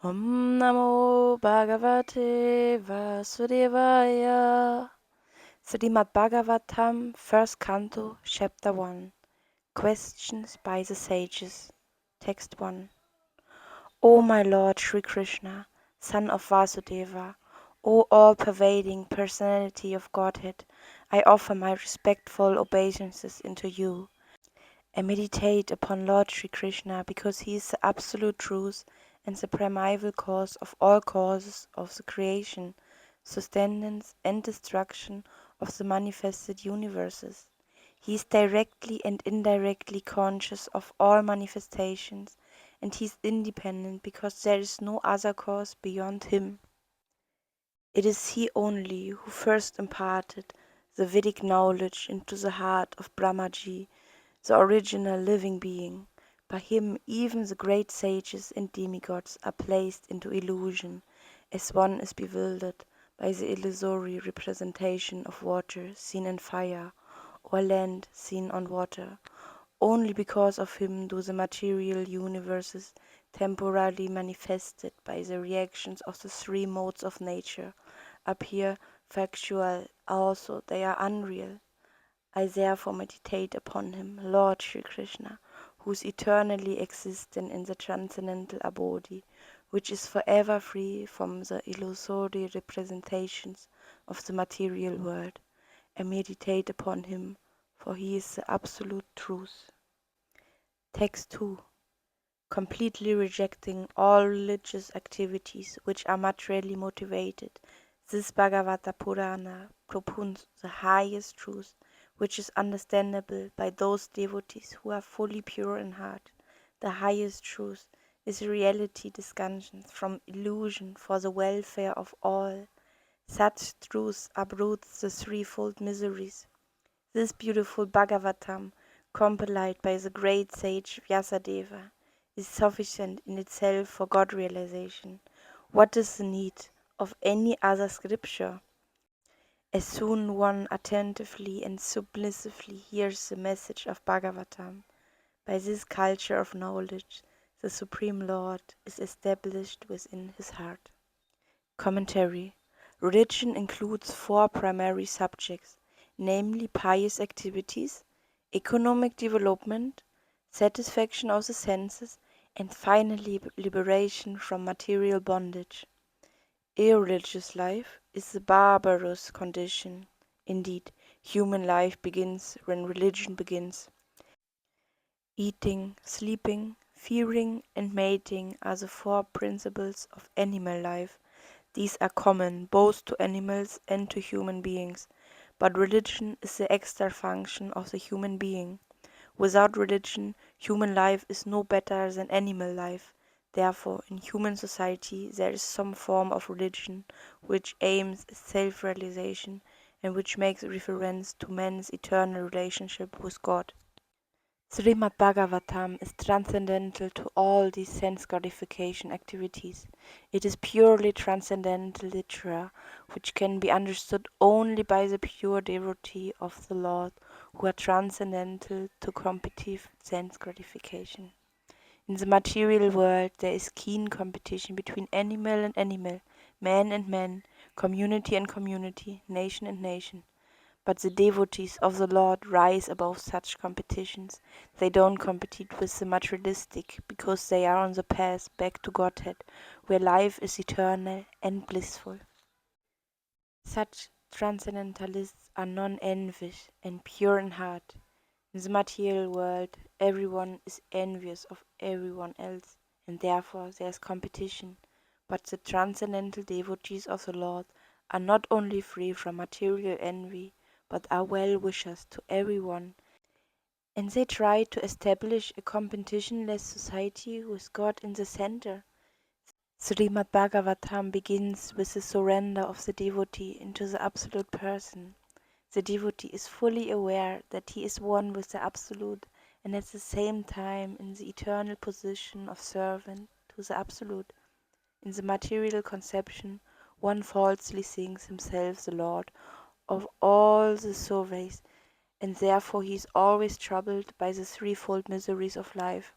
Om Namo Bhagavate Vasudevaya. Śrīmad Bhāgavatam, First Canto, Chapter 1. Questions by the Sages. Text 1. O my Lord Śrī Kṛṣṇa, Son of Vasudeva, O all-pervading personality of Godhead, I offer my respectful obeisances unto you. I meditate upon Lord Śrī Kṛṣṇa because he is the absolute truth and the primeval cause of all causes of the creation, sustenance and destruction of the manifested universes. He is directly and indirectly conscious of all manifestations, and he is independent because there is no other cause beyond him. It is he only who first imparted the Vedic knowledge into the heart of Brahmaji, the original living being. By him even the great sages and demigods are placed into illusion, as one is bewildered by the illusory representation of water seen in fire, or land seen on water. Only because of him do the material universes, temporarily manifested by the reactions of the three modes of nature, appear factual, also they are unreal. I therefore meditate upon him, Lord Śrī Kṛṣṇa, who is eternally existent in the transcendental abode, which is forever free from the illusory representations of the material world. I meditate upon him, for he is the absolute truth. Text 2. Completely rejecting all religious activities which are materially motivated, this Bhagavata Purana propounds the highest truth, which is understandable by those devotees who are fully pure in heart. The highest truth is reality disguised from illusion for the welfare of all. Such truths uproot the threefold miseries. This beautiful Bhagavatam, compiled by the great sage Vyasadeva, is sufficient in itself for God realization. What is the need of any other scripture? As soon one attentively and submissively hears the message of Bhagavatam, by this culture of knowledge, the Supreme Lord is established within his heart. Commentary. Religion includes four primary subjects, namely pious activities, economic development, satisfaction of the senses, and finally liberation from material bondage. Irreligious life is the barbarous condition. Indeed, human life begins when religion begins. Eating, sleeping, fearing, and mating are the four principles of animal life. These are common both to animals and to human beings, but religion is the extra function of the human being. Without religion, human life is no better than animal life. Therefore, in human society there is some form of religion which aims at self-realization and which makes reference to man's eternal relationship with God. Śrīmad Bhāgavatam is transcendental to all these sense gratification activities. It is purely transcendental literature, which can be understood only by the pure devotee of the Lord, who are transcendental to competitive sense gratification. In the material world there is keen competition between animal and animal, man and man, community and community, nation and nation. But the devotees of the Lord rise above such competitions. They don't compete with the materialistic, because they are on the path back to Godhead, where life is eternal and blissful. Such transcendentalists are non-envious and pure in heart. In the material world, everyone is envious of everyone else, and therefore there is competition. But the transcendental devotees of the Lord are not only free from material envy, but are well-wishers to everyone, and they try to establish a competitionless society with God in the center. Śrīmad Bhāgavatam begins with the surrender of the devotee into the Absolute Person. The devotee is fully aware that he is one with the Absolute, and at the same time in the eternal position of servant to the Absolute. In the material conception, one falsely thinks himself the Lord of all the surveys, and therefore he is always troubled by the threefold miseries of life.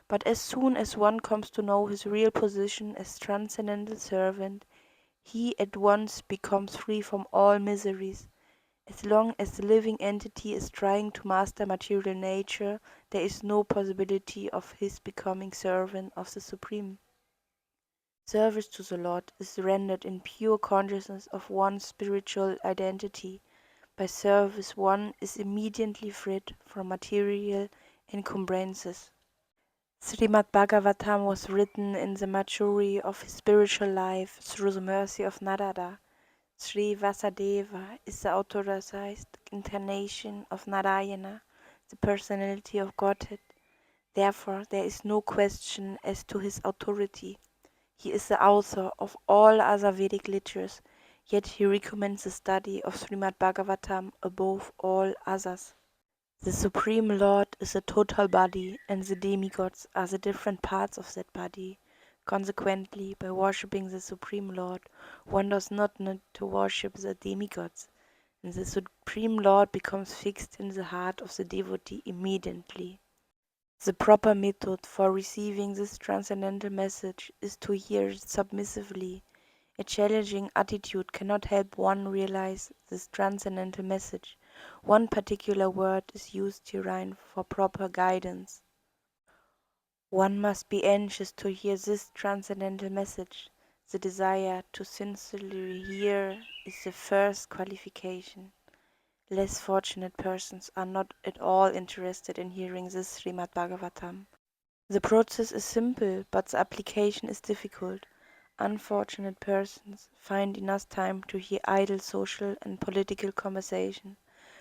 But as soon as one comes to know his real position as transcendental servant, he at once becomes free from all miseries. As long as the living entity is trying to master material nature, there is no possibility of his becoming servant of the Supreme. Service to the Lord is rendered in pure consciousness of one's spiritual identity. By service one is immediately freed from material encumbrances. Śrīmad Bhāgavatam was written in the maturity of his spiritual life through the mercy of Narada. Sri Vasudeva is the authorized incarnation of Narayana, the personality of Godhead. Therefore, there is no question as to his authority. He is the author of all other Vedic literatures, yet he recommends the study of Śrīmad Bhāgavatam above all others. The Supreme Lord is a total body, and the demigods are the different parts of that body. Consequently, by worshipping the Supreme Lord, one does not need to worship the demigods, and the Supreme Lord becomes fixed in the heart of the devotee immediately. The proper method for receiving this transcendental message is to hear it submissively. A challenging attitude cannot help one realize this transcendental message. One particular word is used herein for proper guidance. One must be anxious to hear this transcendental message. The desire to sincerely hear is the first qualification. Less fortunate persons are not at all interested in hearing this Śrīmad Bhāgavatam. The process is simple, but the application is difficult. Unfortunate persons find enough time to hear idle social and political conversation,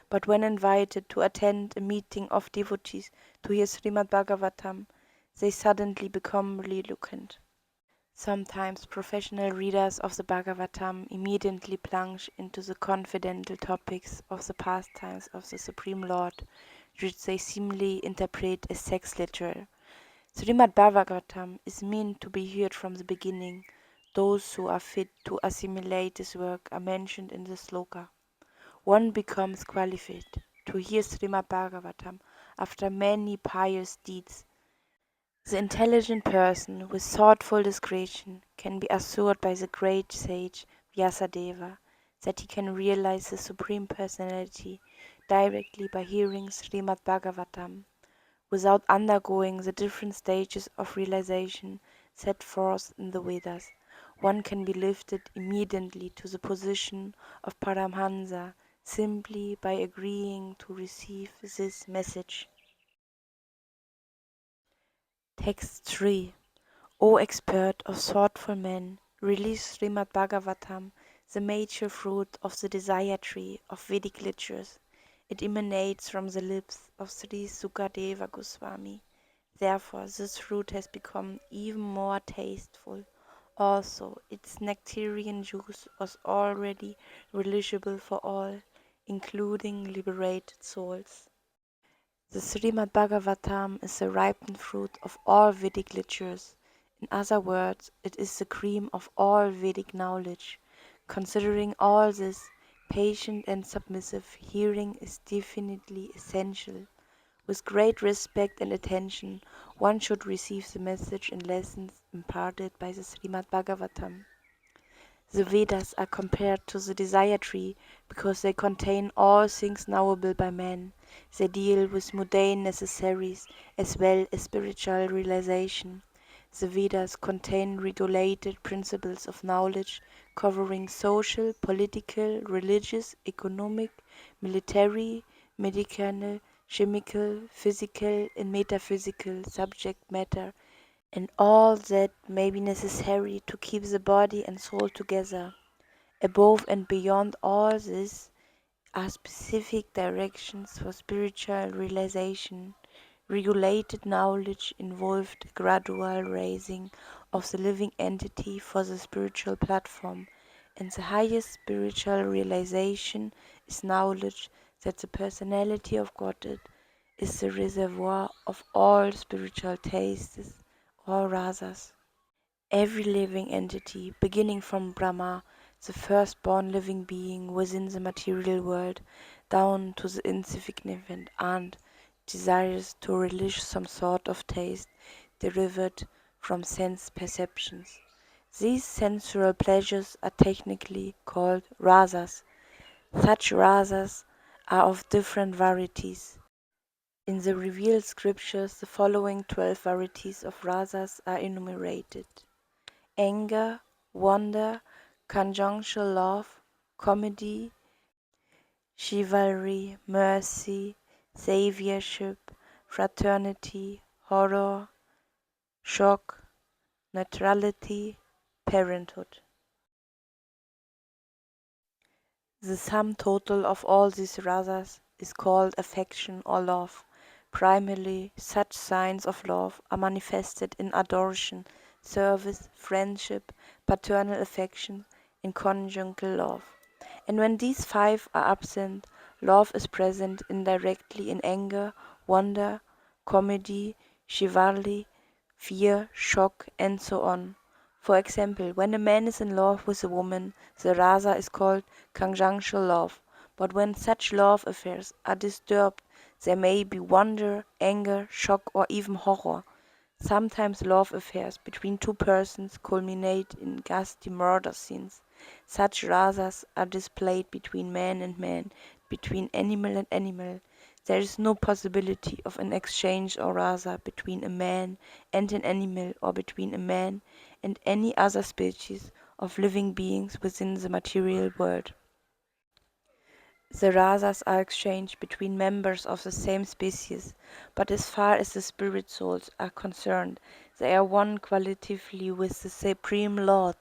but when invited to attend a meeting of devotees to hear Śrīmad Bhāgavatam, they suddenly become reluctant. Sometimes professional readers of the Bhagavatam immediately plunge into the confidential topics of the pastimes of the Supreme Lord, which they seemingly interpret as sex literature. Śrīmad Bhāgavatam is meant to be heard from the beginning. Those who are fit to assimilate this work are mentioned in the sloka. One becomes qualified to hear Śrīmad Bhāgavatam after many pious deeds. The intelligent person with thoughtful discretion can be assured by the great sage Vyasadeva that he can realize the Supreme Personality directly by hearing Śrīmad Bhāgavatam, without undergoing the different stages of realization set forth in the Vedas. One can be lifted immediately to the position of Paramhansa simply by agreeing to receive this message. Text 3. O expert of thoughtful men, release Śrīmad Bhāgavatam, the major fruit of the desire tree of Vedic literatures. It emanates from the lips of Sri Sukadeva Goswami. Therefore, this fruit has become even more tasteful. Also, its nectarian juice was already relishable for all, including liberated souls. The Śrīmad Bhāgavatam is the ripened fruit of all Vedic literatures. In other words, it is the cream of all Vedic knowledge. Considering all this, patient and submissive hearing is definitely essential. With great respect and attention, one should receive the message and lessons imparted by the Śrīmad Bhāgavatam. The Vedas are compared to the desire tree because they contain all things knowable by man. They deal with mundane necessaries as well as spiritual realization. The Vedas contain regulated principles of knowledge covering social, political, religious, economic, military, medicinal, chemical, physical, and metaphysical subject matter, and all that may be necessary to keep the body and soul together. Above and beyond all this are specific directions for spiritual realization. Regulated knowledge involved a gradual raising of the living entity for the spiritual platform, and the highest spiritual realization is knowledge that the personality of Godhead is the reservoir of all spiritual tastes or rasas. Every living entity, beginning from Brahma, the firstborn living being within the material world, down to the insignificant ant, desires to relish some sort of taste, derived from sense perceptions. These sensual pleasures are technically called rasas. Such rasas are of different varieties. In the revealed scriptures, the following 12 varieties of rasas are enumerated: anger, wonder, conjunctional love, comedy, chivalry, mercy, saviorship, fraternity, horror, shock, neutrality, parenthood. The sum total of all these rasas is called affection or love. Primarily, such signs of love are manifested in adoration, service, friendship, paternal affection, and conjugal love. And when these five are absent, love is present indirectly in anger, wonder, comedy, chivalry, fear, shock, and so on. For example, when a man is in love with a woman, the rasa is called conjunctional love. But when such love affairs are disturbed, there may be wonder, anger, shock, or even horror. Sometimes love affairs between two persons culminate in ghastly murder scenes. Such rasas are displayed between man and man, between animal and animal. There is no possibility of an exchange or rasa between a man and an animal, or between a man and any other species of living beings within the material world. The rasas are exchanged between members of the same species, but as far as the spirit souls are concerned, they are one qualitatively with the Supreme Lord.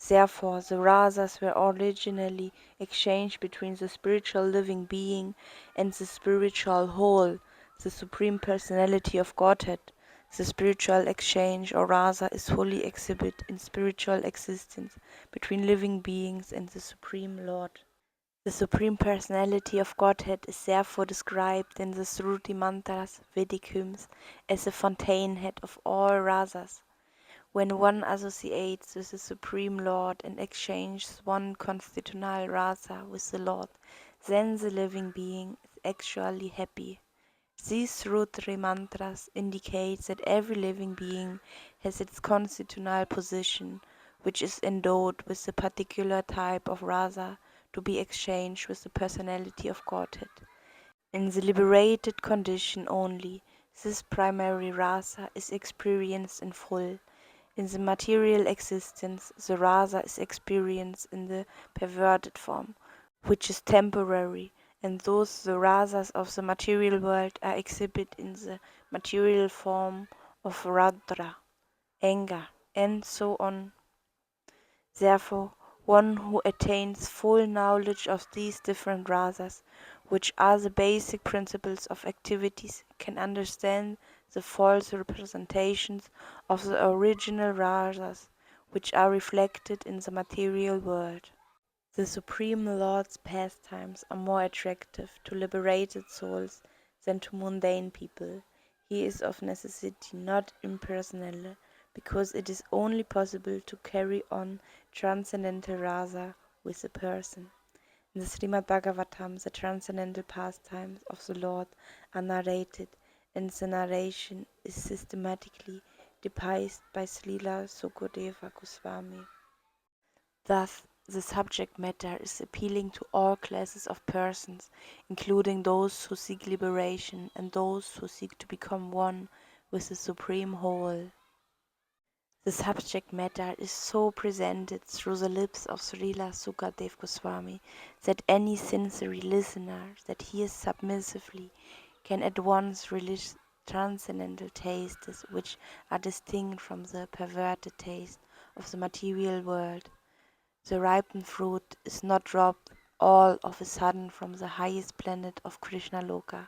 Therefore, the rasas were originally exchanged between the spiritual living being and the spiritual whole, the Supreme Personality of Godhead. The spiritual exchange or rasa is fully exhibited in spiritual existence between living beings and the Supreme Lord. The Supreme Personality of Godhead is therefore described in the Shruti mantras, Vedic hymns, as the fountainhead of all rasas. When one associates with the Supreme Lord and exchanges one constitutional rasa with the Lord, then the living being is actually happy. These Shruti mantras indicate that every living being has its constitutional position, which is endowed with the particular type of rasa to be exchanged with the personality of Godhead. In the liberated condition only, this primary rasa is experienced in full. In the material existence, the rasa is experienced in the perverted form, which is temporary, and thus the rasas of the material world are exhibited in the material form of Radra, anger, and so on. Therefore, one who attains full knowledge of these different rasas, which are the basic principles of activities, can understand the false representations of the original rasas, which are reflected in the material world. The Supreme Lord's pastimes are more attractive to liberated souls than to mundane people. He is of necessity not impersonal, because it is only possible to carry on transcendental rasa with a person. In the Śrīmad Bhāgavatam, the transcendental pastimes of the Lord are narrated, and the narration is systematically devised by Srila Sukadeva Goswami. Thus, the subject matter is appealing to all classes of persons, including those who seek liberation and those who seek to become one with the Supreme Whole. The subject matter is so presented through the lips of Srila Sukadeva Goswami that any sincere listener that hears submissively can at once relish transcendental tastes which are distinct from the perverted taste of the material world. The ripened fruit is not dropped all of a sudden from the highest planet of Krishna Loka.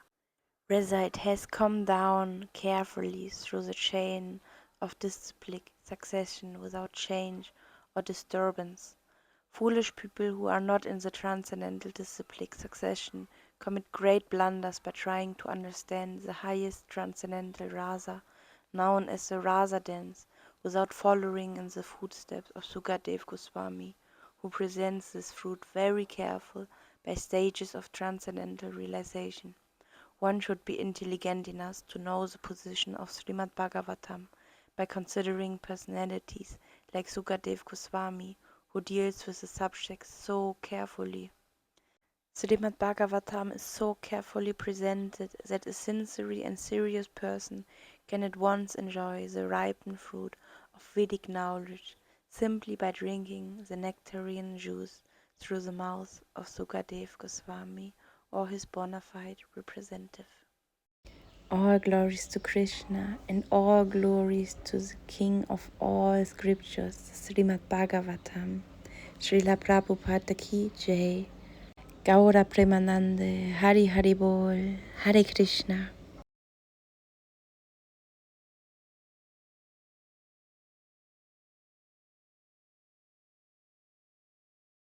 Rather, it has come down carefully through the chain of disciplic succession without change or disturbance. Foolish people who are not in the transcendental disciplic succession commit great blunders by trying to understand the highest transcendental rasa, known as the rasa dance, without following in the footsteps of Sukadeva Goswami, who presents this fruit very careful by stages of transcendental realization. One should be intelligent enough to know the position of Śrīmad Bhāgavatam by considering personalities like Sukadeva Goswami, who deals with the subject so carefully. Śrīmad Bhāgavatam is so carefully presented that a sincere and serious person can at once enjoy the ripened fruit of Vedic knowledge simply by drinking the nectarian juice through the mouth of Sukadeva Goswami or his bona fide representative. All glories to Krishna and all glories to the King of all scriptures, Śrīmad Bhāgavatam. Srila Prabhupada ki Jai. Gaura Premanande, Hari Hari Bol, Hare Krishna.